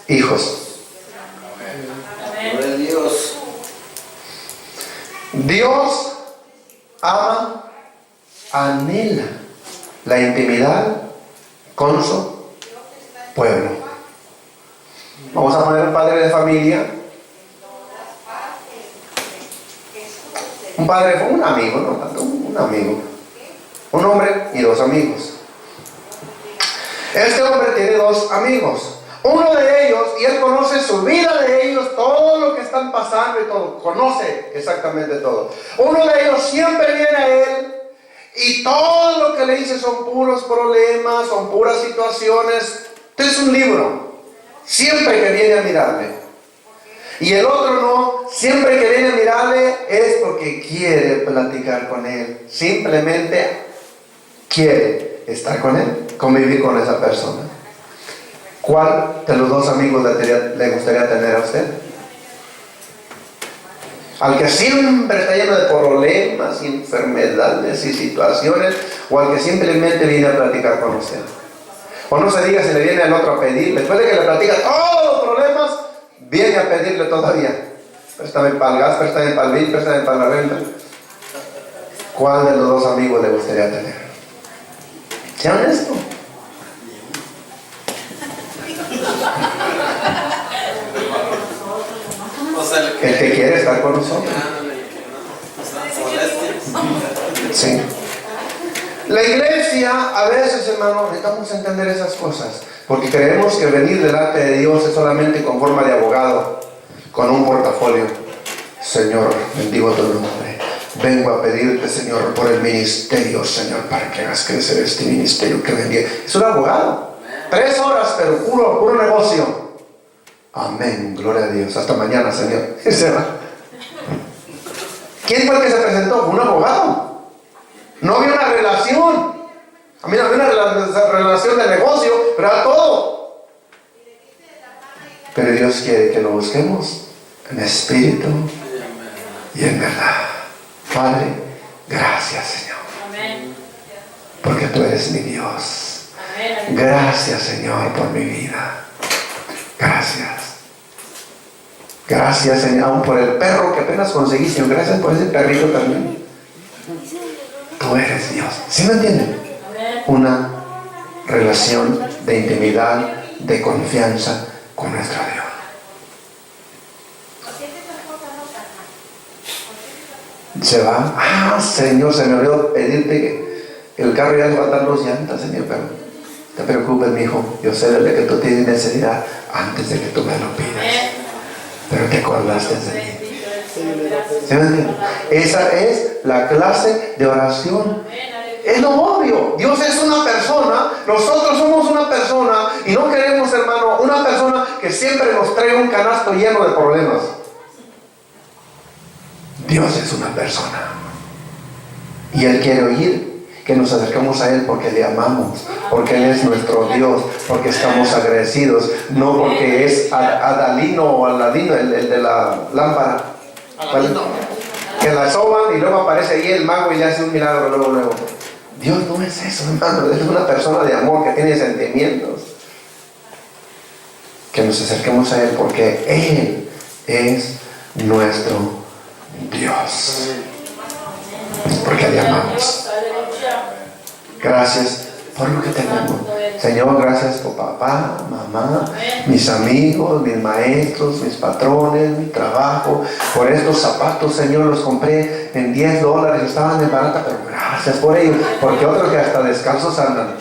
hijos. Amén. Dios ama, anhela la intimidad con su pueblo. Vamos a poner un padre de familia. Un padre, un amigo, no tanto, un amigo. Un hombre y dos amigos. Este hombre tiene dos amigos. Uno de ellos, y él conoce su vida de ellos, todo lo que están pasando y todo. Conoce exactamente todo. Uno de ellos siempre viene a él y todo lo que le dice son puros problemas, son puras situaciones. Este es un libro. Siempre que viene a mirarle. Y el otro no, siempre que viene a mirarle es porque quiere platicar con él. Simplemente quiere estar con él, convivir con esa persona. ¿Cuál de los dos amigos le gustaría tener a usted? ¿Al que siempre está lleno de problemas, enfermedades y situaciones? ¿O al que simplemente viene a platicar con usted? O no se diga si le viene al otro a pedir, después de que le platica todos los problemas, viene a pedirle todavía. Préstame para el gas, préstame para el bill, préstame para la renta. ¿Cuál de los dos amigos le gustaría tener? Sea honesto. El que quiere estar con nosotros. Sí. La iglesia, a veces, hermano, necesitamos entender esas cosas, porque creemos que venir delante de Dios es solamente con forma de abogado, con un portafolio. Señor, bendigo tu nombre. Vengo a pedirte, Señor, por el ministerio, Señor, para que hagas crecer este ministerio que bendiga. Es un abogado. 3 horas, pero puro negocio. Amén, gloria a Dios. Hasta mañana, Señor. Y se va. ¿Quién fue el que se presentó? Un abogado. No había una relación. A mí no había una relación de negocio, pero era todo. Pero Dios quiere que lo busquemos en espíritu y en verdad. Padre, gracias, Señor. Amén. Porque tú eres mi Dios. Gracias, Señor, por mi vida. Gracias. Gracias, Señor, aún por el perro que apenas conseguí, Señor. Gracias por ese perrito también. Tú eres Dios. ¿Sí me entienden? Una relación de intimidad, de confianza con nuestro Dios. Se va. Ah, Señor, se me olvidó pedirte que el carro ya le va a dar 2 llantas, Señor, pero no te preocupes, mi hijo. Yo sé desde que tú tienes necesidad antes de que tú me lo pidas. Pero te acordaste de mí. ¿Sí me entiendes? Esa es la clase de oración. Es lo obvio. Dios es una persona. Nosotros somos una persona. Y no queremos, hermano, una persona que siempre nos trae un canasto lleno de problemas. Dios es una persona. Y Él quiere oír que nos acercamos a Él porque le amamos, porque Él es nuestro Dios, porque estamos agradecidos, no porque es Adalino o Aladino, el de la lámpara, que la soban y luego aparece ahí el mago y le hace un milagro luego. Dios no es eso, hermano. Él es una persona de amor que tiene sentimientos. Que nos acerquemos a Él porque Él es nuestro Dios, porque le amamos. Gracias por lo que tenemos, Señor. Gracias por papá, mamá, mis amigos, mis maestros, mis patrones, mi trabajo. Por estos zapatos, Señor, los compré en $10, estaban de barata, pero gracias por ellos, porque otros que hasta descalzos andan.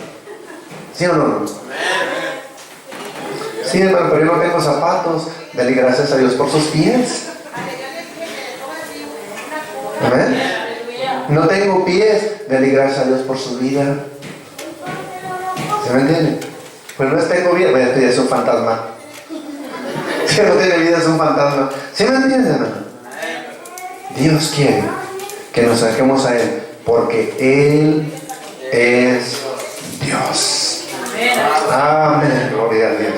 ¿Sí o no? Sí, hermano, pero yo no tengo zapatos. Dale gracias a Dios por sus pies. Amén. No tengo pies, dale gracias a Dios por su vida. ¿Se me entiende? Pues no tengo vida, pues es un fantasma. Si no tiene vida es un fantasma. ¿Se me entiende, hermano? Dios quiere que nos acerquemos a Él porque Él es Dios. Amén, gloria a Dios.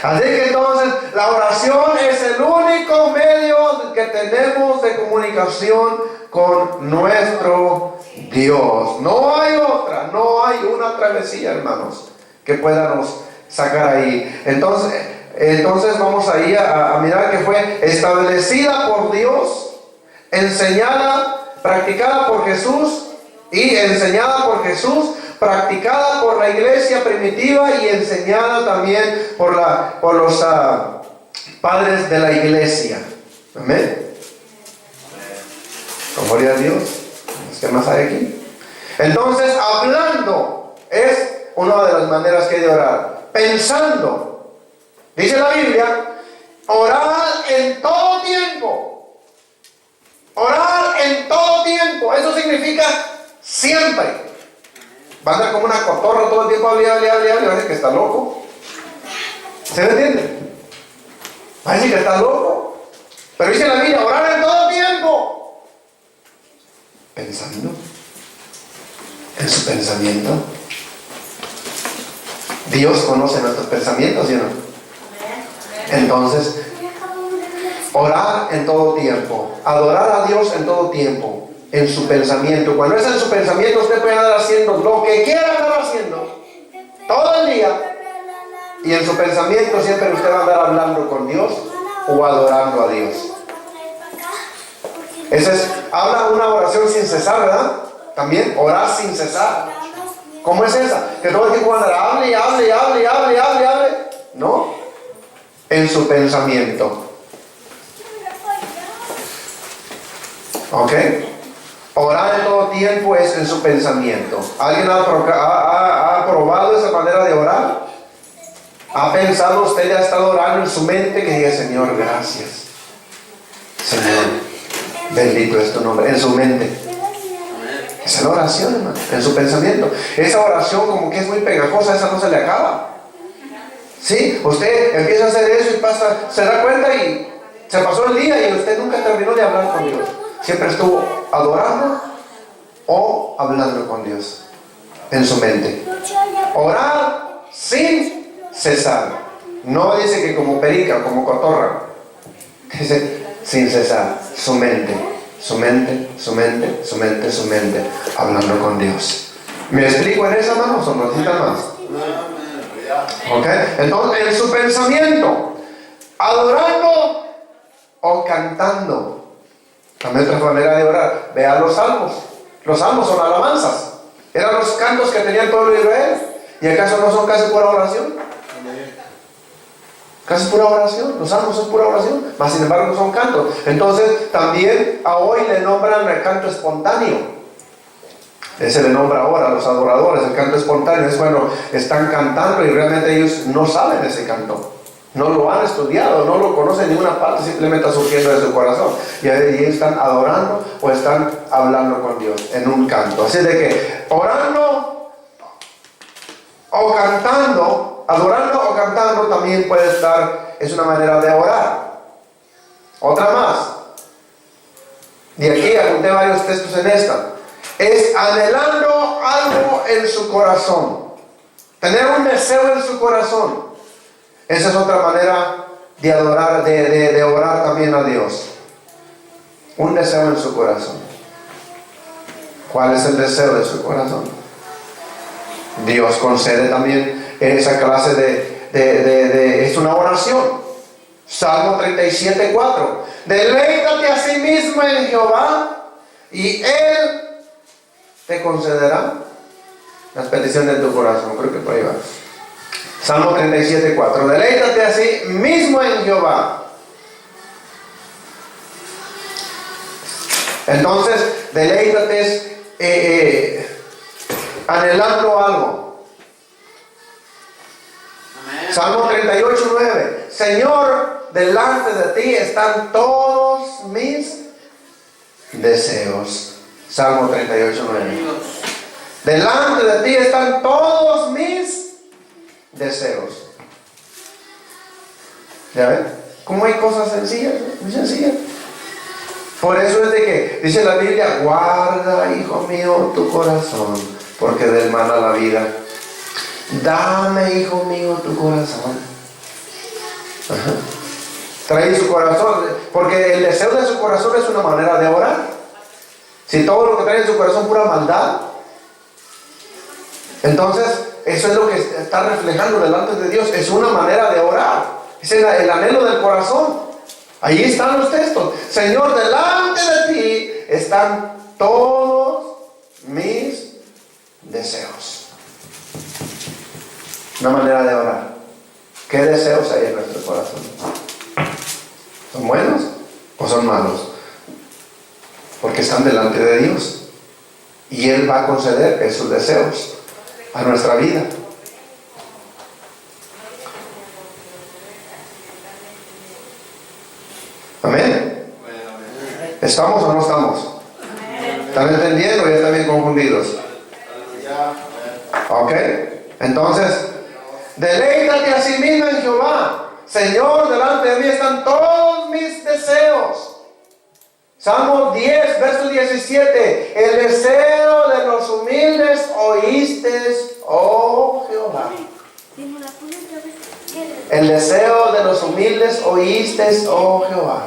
Así que entonces la oración es el único medio que tenemos de comunicación con nuestro Dios. No hay otra, no hay una travesía, hermanos, que podamos sacar ahí. Entonces vamos ahí a mirar que fue establecida por Dios, enseñada, practicada por Jesús y enseñada por Jesús, practicada por la iglesia primitiva y enseñada también por los padres de la iglesia. Amén. Gloria a Dios. ¿Qué más hay aquí? Entonces, hablando es una de las maneras que hay de orar. Pensando, dice la Biblia, orar en todo tiempo. Orar en todo tiempo. Eso significa siempre. Va a andar como una cotorra todo el tiempo, hable, que está loco. ¿Se me entiende? Va a decir que está loco. Pero dice la Biblia, orar en todo tiempo. Pensando en su pensamiento. Dios conoce nuestros pensamientos, ¿sí o no? Entonces, orar en todo tiempo, adorar a Dios en todo tiempo, en su pensamiento. Cuando es en su pensamiento, usted puede andar haciendo lo que quiera andar haciendo todo el día, y en su pensamiento siempre usted va a andar hablando con Dios o adorando a Dios. Esa es, habla una oración sin cesar, ¿verdad? También orar sin cesar. ¿Cómo es esa? Que todo el tiempo andar hable. No, en su pensamiento. ¿Ok? Orar en todo tiempo es en su pensamiento. ¿Alguien ha probado esa manera de orar? ¿Ha pensado usted, ha estado orando en su mente que diga, Señor, gracias? Señor, bendito es tu nombre. En su mente. Esa es la oración, hermano, en su pensamiento. Esa oración como que es muy pegajosa, esa no se le acaba. Sí, usted empieza a hacer eso y pasa, se da cuenta y se pasó el día y usted nunca terminó de hablar con Dios. Siempre estuvo adorando o hablando con Dios en su mente. Orar sin cesar. No dice que como perica, como cotorra. Dice sin cesar. Su mente, su mente, su mente, su mente, su mente. Hablando con Dios. ¿Me explico en esa mano o no necesitan más? ¿Ok? Entonces, en su pensamiento, adorando o cantando. También otra manera de orar. Vean los salmos. Los salmos son alabanzas. Eran los cantos que tenía el pueblo de Israel. ¿Y acaso no son casi pura oración? Casi pura oración. Los salmos son pura oración. Mas sin embargo no son cantos. Entonces también a hoy le nombran el canto espontáneo. Ese le nombra ahora a los adoradores. El canto espontáneo es cuando están cantando y realmente ellos no saben ese canto. No lo han estudiado, no lo conocen en ninguna parte, simplemente está surgiendo de su corazón. Y ellos están adorando o están hablando con Dios en un canto. Así de que orando o cantando, adorando o cantando también puede estar, es una manera de orar. Otra más. De aquí apunté varios textos en esta. Es anhelando algo en su corazón. Tener un deseo en su corazón. Esa es otra manera de adorar, de orar también a Dios. Un deseo en su corazón. ¿Cuál es el deseo de su corazón? Dios concede también esa clase es una oración. Salmo 37:4. Deleítate a sí mismo en Jehová y Él te concederá las peticiones de tu corazón. Creo que por ahí va. Salmo 37:4. Deleítate a sí mismo en Jehová. Entonces, deleítate anhelando algo. Amén. Salmo 38:9. Señor, delante de ti están todos mis deseos. Salmo 38:9. Delante de ti están todos mis deseos. ¿Ya ven? ¿Cómo hay cosas sencillas? Muy sencillas. Por eso es de que dice la Biblia, guarda, hijo mío, tu corazón, porque del mana la vida. Dame, hijo mío, tu corazón. Ajá. Trae su corazón, porque el deseo de su corazón es una manera de orar. Si todo lo que trae en su corazón es pura maldad, entonces eso es lo que está reflejando delante de Dios. Es una manera de orar. Es el anhelo del corazón. Ahí están los textos. Señor, delante de ti están todos mis deseos. Una manera de orar. ¿Qué deseos hay en nuestro corazón? ¿Son buenos o son malos? Porque están delante de Dios. Y Él va a conceder esos deseos a nuestra vida. Amén. ¿Estamos o no estamos? ¿Están entendiendo o ya están bien confundidos? Ok. Entonces, deleítate a sí mismo en Jehová. Señor, delante de mí están todos mis deseos. Salmo 10, verso 17. El deseo de los humildes oíste, oh Jehová. El deseo de los humildes oíste, oh Jehová.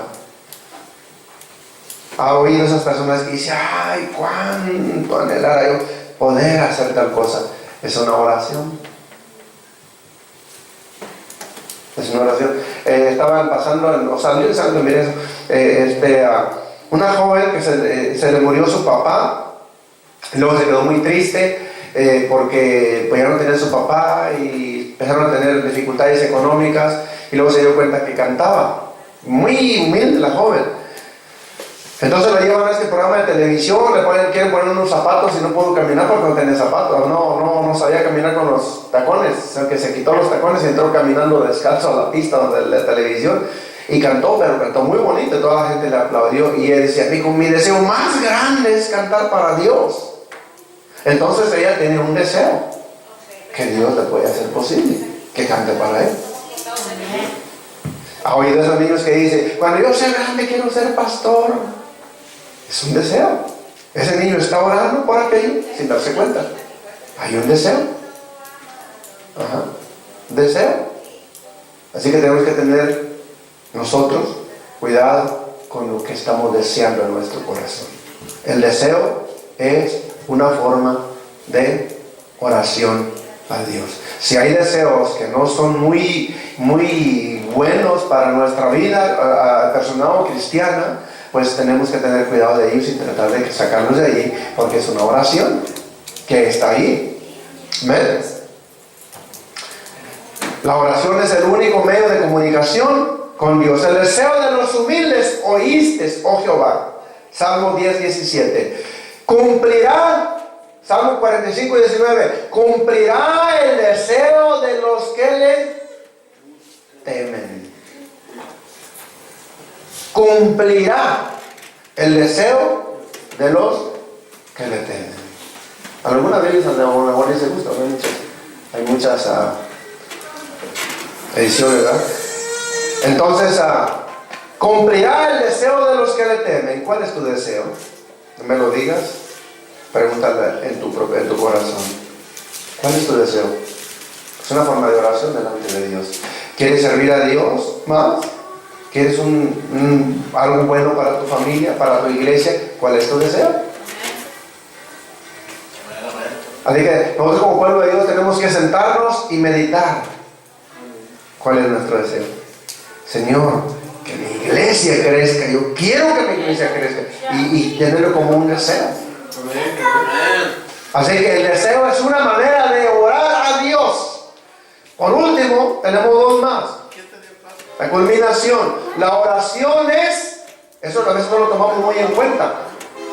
¿Ha oído esas personas que dicen, ay, cuánto anhelara yo poder hacer tal cosa? Es una oración. Es una oración. Estaban pasando, o salió en miren eso, una joven que se le murió su papá, y luego se quedó muy triste porque pues ya no tenía su papá y empezaron a tener dificultades económicas y luego se dio cuenta que cantaba. Muy humilde la joven. Entonces lo llevan a este programa de televisión, quieren poner unos zapatos y no puedo caminar porque no tenía zapatos. No sabía caminar con los tacones. O sea, que se quitó los tacones y entró caminando descalzo a la pista de la televisión y cantó, pero cantó muy bonito y toda la gente le aplaudió. Y él decía, mi deseo más grande es cantar para Dios. Entonces ella tenía un deseo que Dios le puede hacer posible, que cante para Él. ¿Ha oído esos niños que dicen, cuando yo sea grande quiero ser pastor? Es un deseo. Ese niño está orando por aquello sin darse cuenta. Hay un deseo. Ajá. Deseo. Así que tenemos que tener nosotros cuidado con lo que estamos deseando en nuestro corazón. El deseo es una forma de oración a Dios. Si hay deseos que no son muy buenos para nuestra vida personal o cristiana, pues tenemos que tener cuidado de ellos y tratar de sacarlos de allí, porque es una oración que está ahí. ¿Ven? La oración es el único medio de comunicación con Dios. El deseo de los humildes oíste, oh Jehová. Salmo 10, 17. Cumplirá, Salmo 45, 19. Cumplirá el deseo de los que le temen. Cumplirá el deseo de los que le temen. Algunas veces a lo mejor les gusta, hay muchas ediciones, ¿verdad? Entonces, cumplirá el deseo de los que le temen. ¿Cuál es tu deseo? No me lo digas, pregúntale en tu corazón. ¿Cuál es tu deseo? Es una forma de oración delante de Dios. ¿Quieres servir a Dios más? ¿Quieres algo bueno para tu familia, para tu iglesia? ¿Cuál es tu deseo? Así que nosotros como pueblo de Dios tenemos que sentarnos y meditar. ¿Cuál es nuestro deseo? Señor, que mi iglesia crezca. Yo quiero que mi iglesia crezca. Y tenerlo como un deseo. Así que el deseo es una manera de orar a Dios. Por último, tenemos dos más. La culminación. La oración es, eso a veces no lo tomamos muy en cuenta,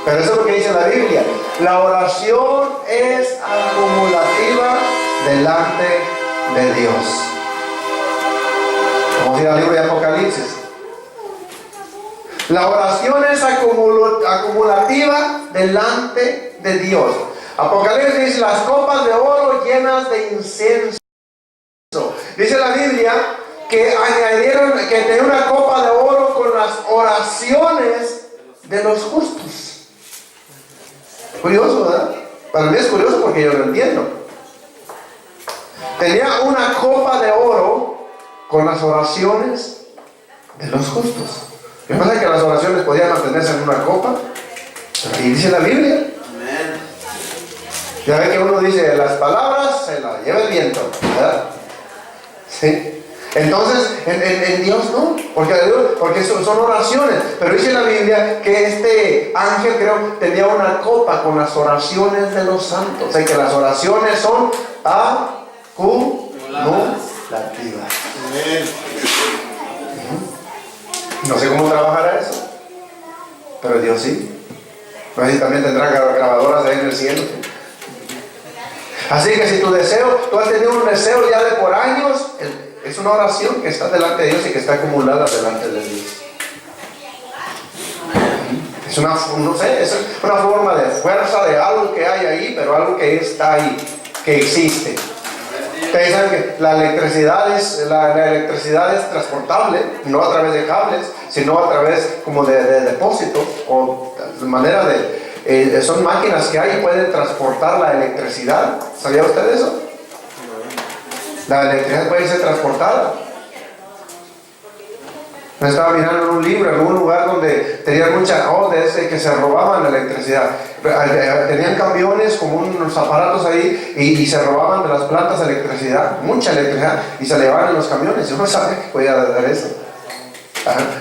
pero eso es lo que dice la Biblia. La oración es acumulativa delante de Dios. Vamos a ir al libro de Apocalipsis. La oración es acumulativa delante de Dios. Apocalipsis dice, las copas de oro llenas de incienso. Dice la Biblia que añadieron, que tenía una copa de oro con las oraciones de los justos. Curioso, ¿verdad? Para mí es curioso porque yo lo entiendo. Tenía una copa de oro con las oraciones de los justos. Yo pensé que las oraciones podían mantenerse en una copa, pero ahí dice la Biblia. Ya ve que uno dice, las palabras se las lleva el viento, ¿verdad? Sí. Entonces, en Dios no, porque son oraciones. Pero dice la Biblia que este ángel, creo, tenía una copa con las oraciones de los santos. O sea, que las oraciones son acumulativas. No sé cómo trabajará eso, pero Dios sí. No sé si también tendrá grabadoras ahí en el cielo. Así que si tú has tenido un deseo ya de por años, es una oración que está delante de Dios y que está acumulada delante de Dios. Es una forma de fuerza de algo que hay ahí, pero algo que está ahí, que existe. Ustedes saben que la electricidad es transportable, no a través de cables, sino a través como de depósitos o de manera de... son máquinas que hay y pueden transportar la electricidad. ¿Sabía usted eso? La electricidad puede ser transportada. Me estaba mirando en un libro, en un lugar donde tenían muchas ondas que se robaban la electricidad. Tenían camiones como unos aparatos ahí y se robaban de las plantas de electricidad, mucha electricidad, y se llevaban en los camiones. Yo no sabía que podía dar eso.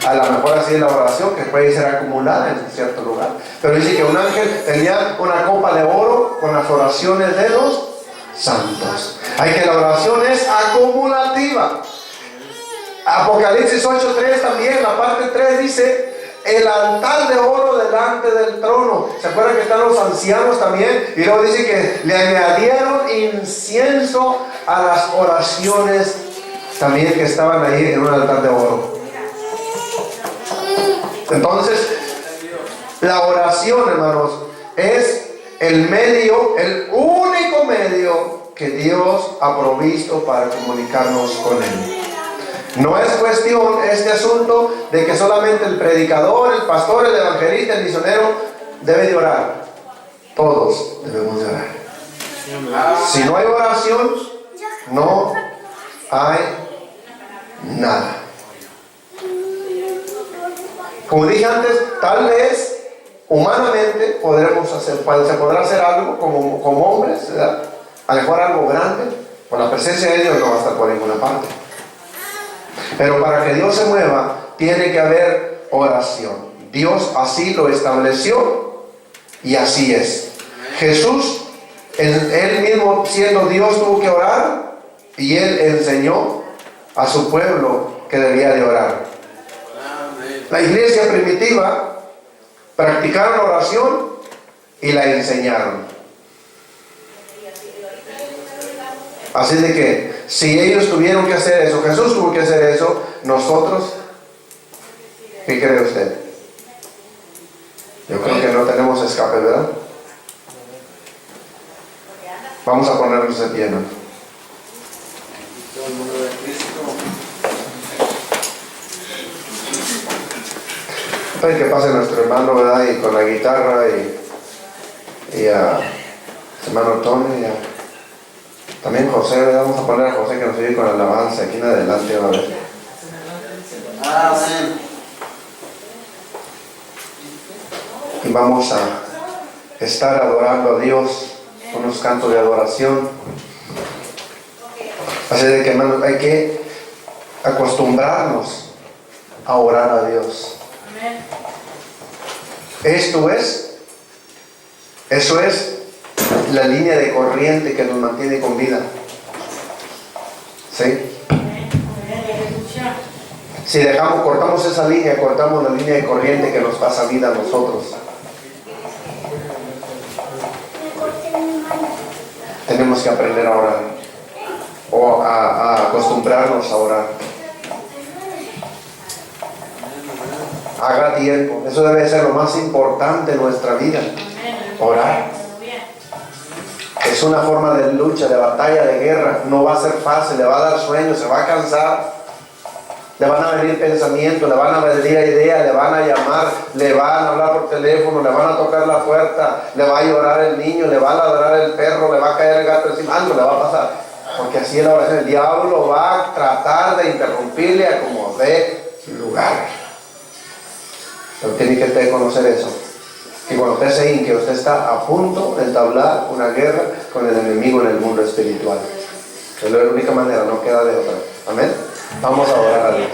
A lo mejor así es la oración, que puede ser acumulada en cierto lugar. Pero dice que un ángel tenía una copa de oro con las oraciones de los santos. Hay que la oración es acumulativa. Apocalipsis 8:3 también, la parte 3 dice, el altar de oro delante del trono. ¿Se acuerdan que están los ancianos también? Y luego dice que le añadieron incienso a las oraciones también que estaban ahí en un altar de oro. Entonces, la oración, hermanos, es el medio, el único medio que Dios ha provisto para comunicarnos con Él. No es cuestión este asunto de que solamente el predicador, el pastor, el evangelista, el misionero debe de orar. Todos debemos de orar. Si no hay oración, no hay nada. Como dije antes, tal vez humanamente se podrá hacer algo como hombres, ¿verdad? A lo mejor algo grande. Con la presencia de Dios no va a estar por ninguna parte. Pero para que Dios se mueva, tiene que haber oración. Dios así lo estableció y así es. Jesús, él mismo siendo Dios, tuvo que orar y Él enseñó a su pueblo que debía de orar. La iglesia primitiva practicaron oración y la enseñaron. Así de que si ellos tuvieron que hacer eso, Jesús tuvo que hacer eso, nosotros, ¿qué cree usted? Yo creo que no tenemos escape, ¿verdad? Vamos a ponernos de pie, ¿no? Ay, que pase nuestro hermano, ¿verdad? Y con la guitarra y a hermano Tony también José, ¿verdad? Vamos a poner a José que nos ayude con la alabanza aquí en adelante, a ver. Amén. Y vamos a estar adorando a Dios, unos cantos de adoración. Así de que, hermanos, hay que acostumbrarnos a orar a Dios. Eso es la línea de corriente que nos mantiene con vida. ¿Sí? Si cortamos esa línea, cortamos la línea de corriente que nos pasa vida a nosotros. Tenemos que aprender a orar o a acostumbrarnos a orar. Haga tiempo, eso debe ser lo más importante en nuestra vida. Orar es una forma de lucha, de batalla, de guerra. No va a ser fácil, le va a dar sueño, se va a cansar, le van a venir pensamientos, le van a venir ideas, le van a llamar, le van a hablar por teléfono, le van a tocar la puerta, le va a llorar el niño, le va a ladrar el perro, le va a caer el gato encima, algo le va a pasar, porque así es la oración. El diablo va a tratar de interrumpirle a como dé lugar. Pero tiene que conocer eso. Que cuando usted se hinque, usted está a punto de entablar una guerra con el enemigo en el mundo espiritual. Es la única manera, no queda de otra. Amén. Vamos a orar a Dios.